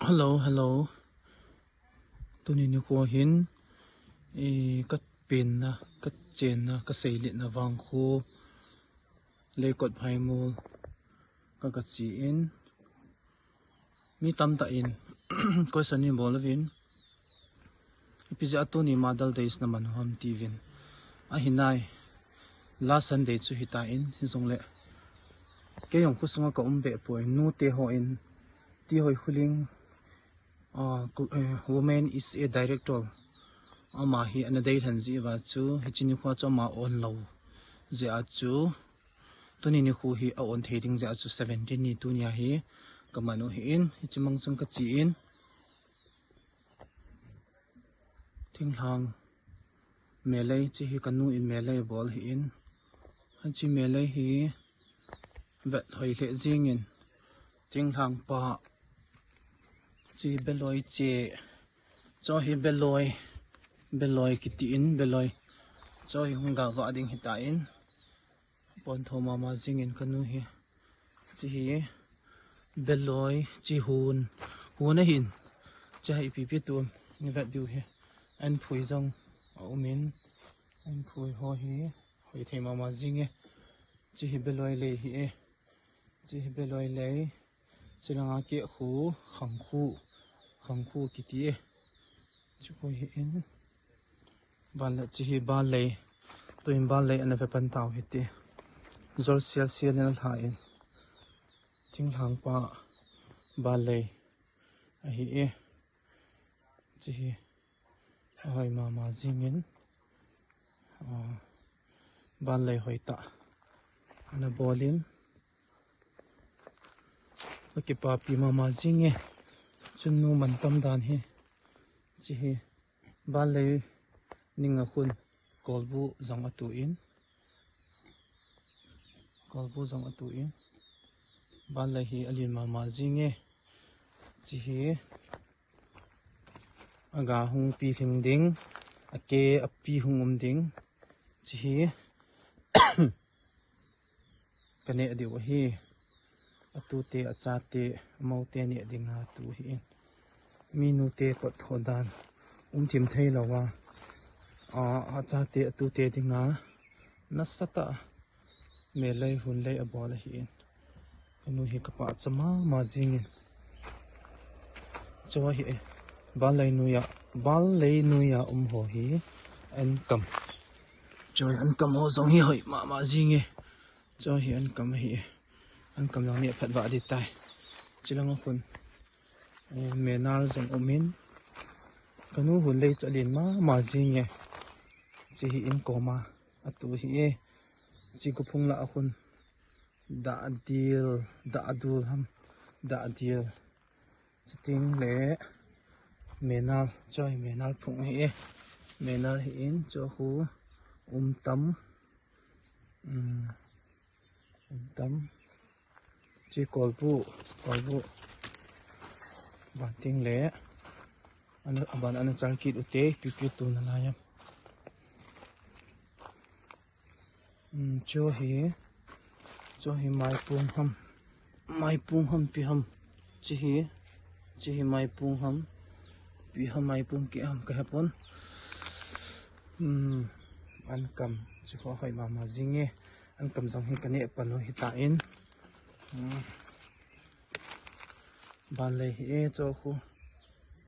Hello ตัวนี้นี่ก็เห็นก็เป็นนะก็เจนนะก็ใส่เล็ดนะวางโคเลยกดไพมูลก็กดสีอินมีตำตะอิน ก็สันนิบอลวินพิจารณาตัวนี้มาดัลเดย์สนะมันหอมทีวินหินายlast Sunday สุหิตาอินหิสงเละแกยงคุสงก็เบะป่วยนูเตหอินที่หอยคุลิงwoman is a director ama hi an dei than ji wa chu hichini khwa cha ma on lo je a chu tuni ni khu hi a on thading je a chu 17 ni tu nya hi kamanu hi in hichimang chung ka chi in thinghang melai chi hi kanu in melai bol hi in hachi melai hi vet hoi le jing in thinghang pa chi beloi che cho hi beloi kiti in beloi cho hi hunga wa ding hita in pon thoma ma jing in kanu hi chi hi beloi chi hun a hin cha hi pi tu ni vat du hi an phui jong au min an phui ho hi hoi thema ma jing e chi hi beloi le hi e chi hi beloi le chilanga ke khu khang khu kiti e chu ko hi in ban la chi hi ban le to in ban le an ve pan taw hi ti zol sia na tha in thing hang pa ban le a hi e chi hi hoi ma jing in ban le hoi ta na bolin ki pa pi ma jing e chunu man tam dan hi chi hi ban le ninga khun kolbu zong atu in ban le hi alin ma jing e chi hi aga hung pi thing ding ake api hung ding chi hi kane adi wa hi atu te acha te mau te ni dinga tu hi minu te ko thodan thim thei lawa acha te atu te dinga nasata melai hun lei abol hi anu hi kapa chama ma jing cho hi bal lei nuya ho hi an kam choi an kam ho zong hi hoi ma jing e cho hi an kam hi an kam lang ni phat wa di tai chilang khun menar zong omin kanu hun lei chalin ma jing e chi hi in koma atu hi e chi ko phung la khun da adil chiting le menar choi menar phung hi e menar hi in cho hu tam chi kolbu banting le an chang ki ute pi tu na la yam cho hi mai pung ham pi ham chi hi mai pung ham pi ham mai pung ki ham ka hapon an kam chi kho hoi ma jing e an kam jong hi kane pano hi ta in ban le hi e cho khu